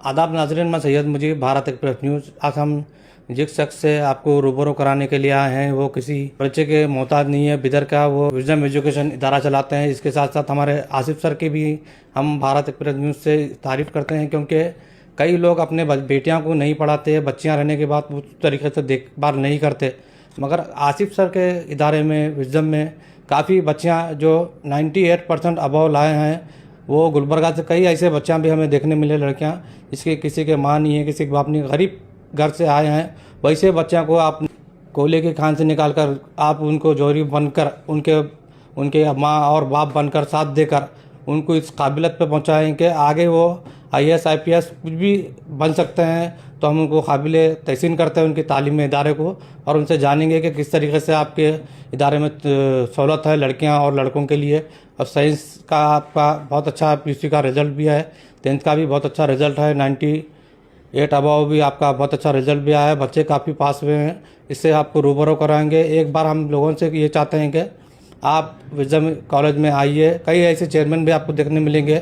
आदाब नाज़रीन, मैं सैयद मुजीब, भारत एक्सप्रेस न्यूज़। आज हम जिस शख्स से आपको रूबरू कराने के लिए आए हैं वो किसी परिचय के मोहताज नहीं है। बिदर का वो विजडम एजुकेशन इदारा चलाते हैं। इसके साथ साथ हमारे आसिफ सर की भी हम भारत एक्सप्रेस न्यूज़ से तारीफ़ करते हैं, क्योंकि कई लोग अपने बेटियां को नहीं पढ़ाते, बच्चियां रहने के बाद उस तरीके से देखभाल नहीं करते। मगर आसिफ सर के इदारे में, विजडम में, काफ़ी बच्चियां जो 98% अबव लाए हैं। वो गुलबर्गा से कई ऐसे बच्चा भी हमें देखने मिले, लड़कियां इसके किसी के माँ नहीं है, किसी के बाप नहीं, गरीब घर से आए हैं। वैसे बच्चों को आप कोयले की खान से निकाल कर आप उनको जौहरी बनकर उनके उनके माँ और बाप बनकर साथ देकर उनको इस काबिलियत पे पहुँचाएँ कि आगे वो IAS IPS कुछ भी बन सकते हैं। तो हम उनको काबिल तहसीन करते हैं उनकी तालीमी इदारे को, और उनसे जानेंगे कि किस तरीके से आपके इदारे में सहूलत है लड़कियां और लड़कों के लिए। और साइंस का आपका बहुत अच्छा PUC का रिजल्ट भी है, 10th का भी बहुत अच्छा रिजल्ट है, 98 अबव भी आपका बहुत अच्छा रिजल्ट भी आया है। बच्चे काफ़ी पास हुए हैं। इससे आपको रूबरू कराएंगे। एक बार हम लोगों से ये चाहते हैं कि आप विजडम कॉलेज में आइए। कई ऐसे चेयरमैन भी आपको देखने मिलेंगे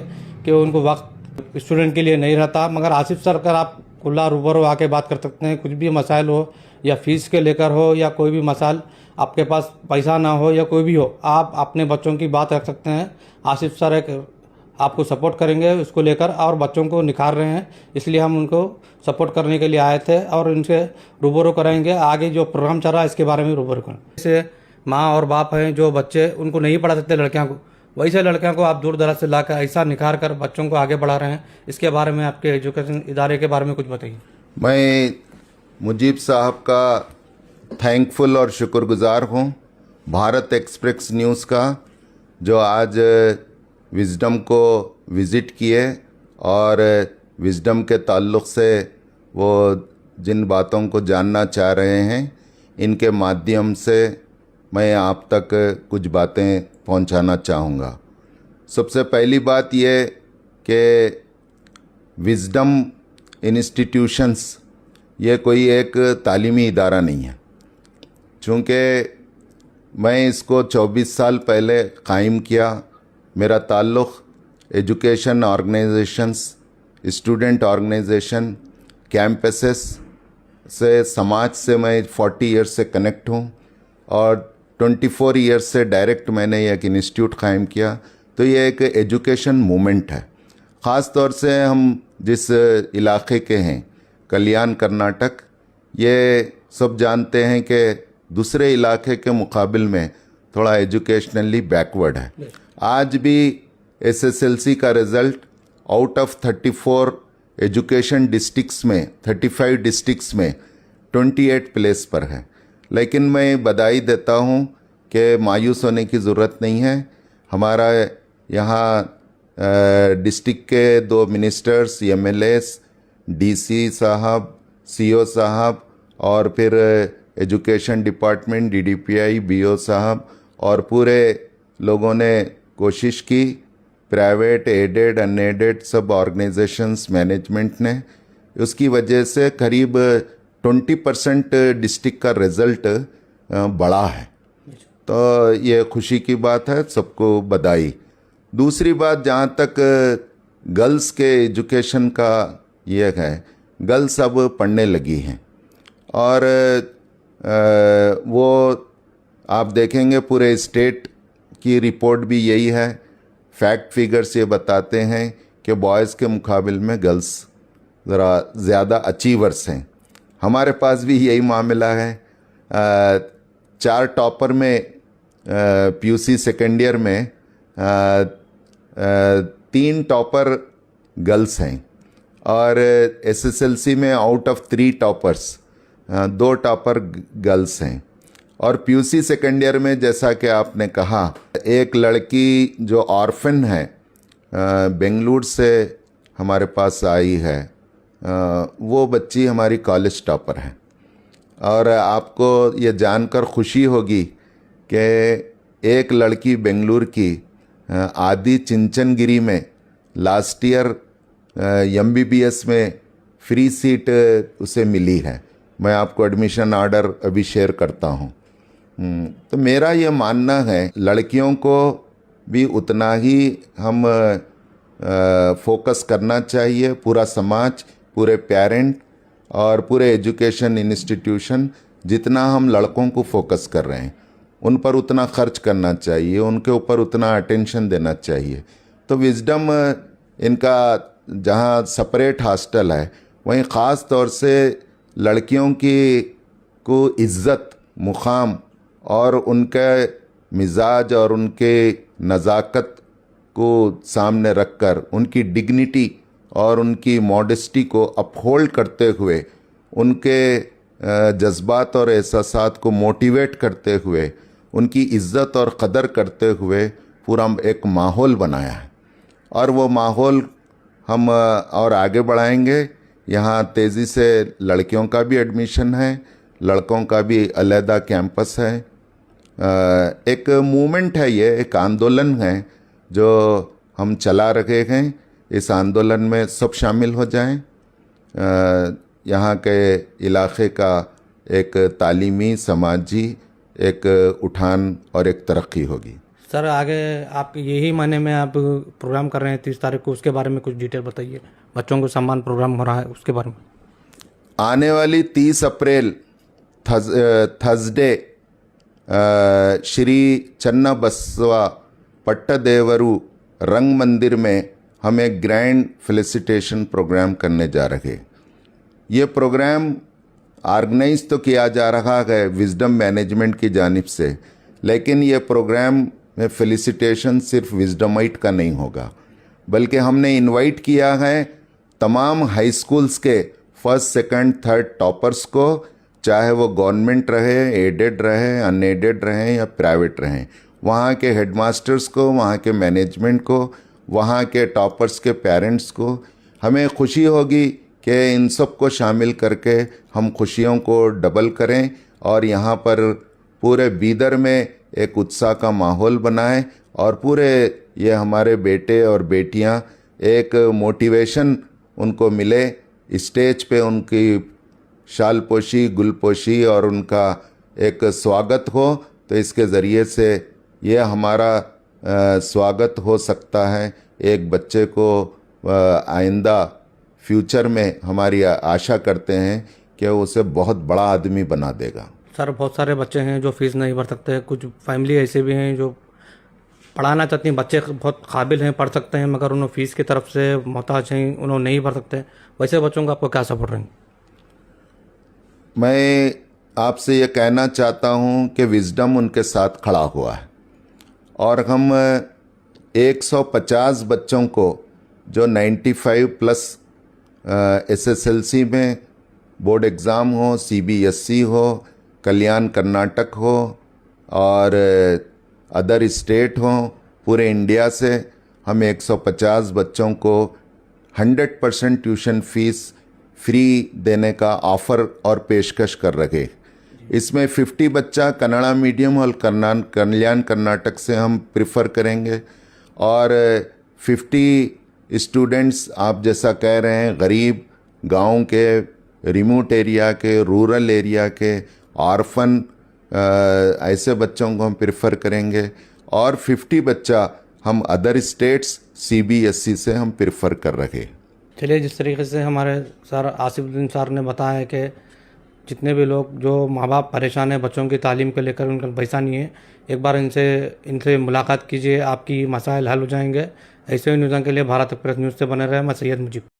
कि उनको वक्त स्टूडेंट के लिए नहीं रहता, मगर आसिफ सर कर आप खुला रूबरू आके बात कर सकते हैं। कुछ भी मसाइल हो, या फीस के लेकर हो, या कोई भी मसाइल, आपके पास पैसा ना हो या कोई भी हो, आप अपने बच्चों की बात रख सकते हैं। आसिफ सर एक आपको सपोर्ट करेंगे उसको लेकर, और बच्चों को निखार रहे हैं, इसलिए हम उनको सपोर्ट करने के लिए आए थे और उनसे रूबरू कराएंगे। आगे जो प्रोग्राम चल रहा है इसके बारे में रूबरू करेंगे। जैसे माँ और बाप हैं जो बच्चे उनको नहीं पढ़ा सकते लड़कियों को, वैसे लड़कियों को आप दूर दराज से लाकर ऐसा निखार कर बच्चों को आगे बढ़ा रहे हैं। इसके बारे में आपके एजुकेशन इदारे के बारे में कुछ बताइए। मैं मुजीब साहब का थैंकफुल और शुक्रगुजार हूँ, भारत एक्सप्रेस न्यूज़ का, जो आज विजडम को विज़िट किए और विजडम के ताल्लुक़ से वो जिन बातों को जानना चाह रहे हैं, इनके माध्यम से मैं आप तक कुछ बातें पहुंचाना चाहूँगा। सबसे पहली बात ये कि विजडम इंस्टीट्यूशंस ये कोई एक तालीमी इदारा नहीं है। चूँकि मैं इसको 24 साल पहले कायम किया, मेरा ताल्लुक़ education organisations, student organisation, campuses से, समाज से मैं 40 ईयर्स से कनेक्ट हूँ, और 24 ईयर्स से डायरेक्ट मैंने एक इंस्टीट्यूट कायम किया। तो ये एक एजुकेशन मूवमेंट है। ख़ास तौर से हम जिस इलाके के हैं, कल्याण कर्नाटक, ये सब जानते हैं कि दूसरे इलाके के मुकाबिल में थोड़ा एजुकेशनली बैकवर्ड है। आज भी SSLC का result out of 34 education districts में, 35 डिस्ट्रिक्ट्स में 28 प्लेस पर है। लेकिन मैं बधाई देता हूँ कि मायूस होने की ज़रूरत नहीं है। हमारा यहाँ डिस्ट्रिक्ट के 2 मिनिस्टर्स, MLAs, DC साहब, CO साहब, और फिर एजुकेशन डिपार्टमेंट, DDPI, BO साहब, और पूरे लोगों ने कोशिश की, प्राइवेट, एडेड, अनएडेड सब ऑर्गेनाइजेशंस, मैनेजमेंट ने। उसकी वजह से करीब 20% डिस्ट्रिक्ट का रिज़ल्ट बढ़ा है। तो ये खुशी की बात है, सबको बधाई। दूसरी बात, जहाँ तक गर्ल्स के एजुकेशन का ये है, गर्ल्स अब पढ़ने लगी हैं, और वो आप देखेंगे पूरे स्टेट की रिपोर्ट भी यही है। फैक्ट फिगर्स ये बताते हैं कि बॉयज़ के मुकाबले में गर्ल्स ज़रा ज़्यादा अचीवर्स हैं। हमारे पास भी यही मामला है। 4 टॉपर में PUC सेकेंड ईयर में 3 टॉपर गर्ल्स हैं, और SSLC में out of 3 toppers 2 topper girls हैं। और PUC सेकेंड ईयर में, जैसा कि आपने कहा, एक लड़की जो ऑर्फन है बेंगलुरु से हमारे पास आई है, वो बच्ची हमारी कॉलेज टॉपर है। और आपको ये जानकर खुशी होगी कि एक लड़की बेंगलुरु की आदि चिंचनगिरी में लास्ट ईयर MBBS में फ्री सीट उसे मिली है। मैं आपको एडमिशन ऑर्डर अभी शेयर करता हूँ। तो मेरा ये मानना है, लड़कियों को भी उतना ही हम फोकस करना चाहिए, पूरा समाज, पूरे पेरेंट और पूरे एजुकेशन इंस्टीट्यूशन जितना हम लड़कों को फोकस कर रहे हैं उन पर उतना खर्च करना चाहिए, उनके ऊपर उतना अटेंशन देना चाहिए। तो विजडम इनका जहाँ सेपरेट हॉस्टल है वहीं ख़ास तौर से लड़कियों की को इज़्ज़त, मुकाम और उनके मिजाज और उनके नज़ाकत को सामने रखकर उनकी डिग्निटी और उनकी मॉडेस्टी को अपहोल्ड करते हुए, उनके जज्बात और एहसासात को मोटिवेट करते हुए, उनकी इज़्ज़त और क़दर करते हुए पूरा एक माहौल बनाया है। और वो माहौल हम और आगे बढ़ाएंगे। यहाँ तेज़ी से लड़कियों का भी एडमिशन है, लड़कों का भी अलहदा कैंपस है। एक मूवमेंट है, ये एक आंदोलन है जो हम चला रहे हैं। इस आंदोलन में सब शामिल हो जाएं। यहाँ के इलाके का एक तालीमी, समाजी एक उठान और एक तरक्की होगी। सर आगे आप यही महीने में आप प्रोग्राम कर रहे हैं 30 तारीख को, उसके बारे में कुछ डिटेल बताइए। बच्चों को सम्मान प्रोग्राम हो रहा है उसके बारे में। आने वाली 30 अप्रैल थर्सडे श्री चन्नबसवा पट्टदेवरू रंग मंदिर में हम एक ग्रैंड फेलिसिटेशन प्रोग्राम करने जा रहे। ये प्रोग्राम ऑर्गेनाइज तो किया जा रहा है विजडम मैनेजमेंट की जानिब से, लेकिन ये प्रोग्राम में फेलिसिटेशन सिर्फ विजडमाइट का नहीं होगा, बल्कि हमने इनवाइट किया है तमाम हाई स्कूल्स के फर्स्ट, सेकंड, थर्ड टॉपर्स को, चाहे वो गवर्नमेंट रहे, एडेड रहे, अनएडेड रहे या प्राइवेट रहें। वहाँ के हेडमास्टर्स को, वहाँ के मैनेजमेंट को, वहाँ के टॉपर्स के पेरेंट्स को। हमें खुशी होगी कि इन सब को शामिल करके हम खुशियों को डबल करें और यहाँ पर पूरे बीदर में एक उत्साह का माहौल बनाएं और पूरे ये हमारे बेटे और बेटियाँ एक मोटिवेशन उनको मिले, स्टेज पे उनकी शालपोशी, गुलपोशी और उनका एक स्वागत हो। तो इसके ज़रिए से ये हमारा स्वागत हो सकता है एक बच्चे को आइंदा फ्यूचर में हमारी आशा करते हैं कि उसे बहुत बड़ा आदमी बना देगा। सर बहुत सारे बच्चे हैं जो फीस नहीं भर सकते, कुछ फैमिली ऐसे भी हैं जो पढ़ाना चाहती हैं, बच्चे बहुत काबिल हैं, पढ़ सकते हैं, मगर उन्होंने फीस की तरफ से मोहताज हैं, उन्होंने नहीं भर सकते। वैसे बच्चों को आपको क्या सपोर्ट रहेंगे? मैं आपसे ये कहना चाहता हूँ कि विजडम उनके साथ खड़ा हुआ है और हम 150 बच्चों को जो 95 प्लस SSLC में बोर्ड एग्ज़ाम हो, CBSE हो, कल्याण कर्नाटक हो और अदर स्टेट हो, पूरे इंडिया से हम 150 बच्चों को 100% ट्यूशन फीस फ्री देने का ऑफ़र और पेशकश कर रहे। इसमें 50 बच्चा कन्नड़ा मीडियम और कल्याण कर्नाटक से हम प्रिफ़र करेंगे और 50 स्टूडेंट्स आप जैसा कह रहे हैं गरीब गांव के, रिमोट एरिया के, रूरल एरिया के, ऑर्फन ऐसे बच्चों को हम प्रेफर करेंगे और 50 बच्चा हम अदर स्टेट्स CBSE से हम प्रेफर कर रहे। चलिए, जिस तरीके से हमारे सर आसिफुद्दीन सर ने बताया है कि जितने भी लोग जो माँ बाप परेशान हैं बच्चों की तालीम को लेकर, उनका पैसा नहीं है, एक बार इनसे मुलाकात कीजिए, आपकी मसाइल हल हो जाएंगे। ऐसे ही न्यूज़ के लिए भारत एक्सप्रेस न्यूज़ से बने रहे। मैं सैयद मुजीब।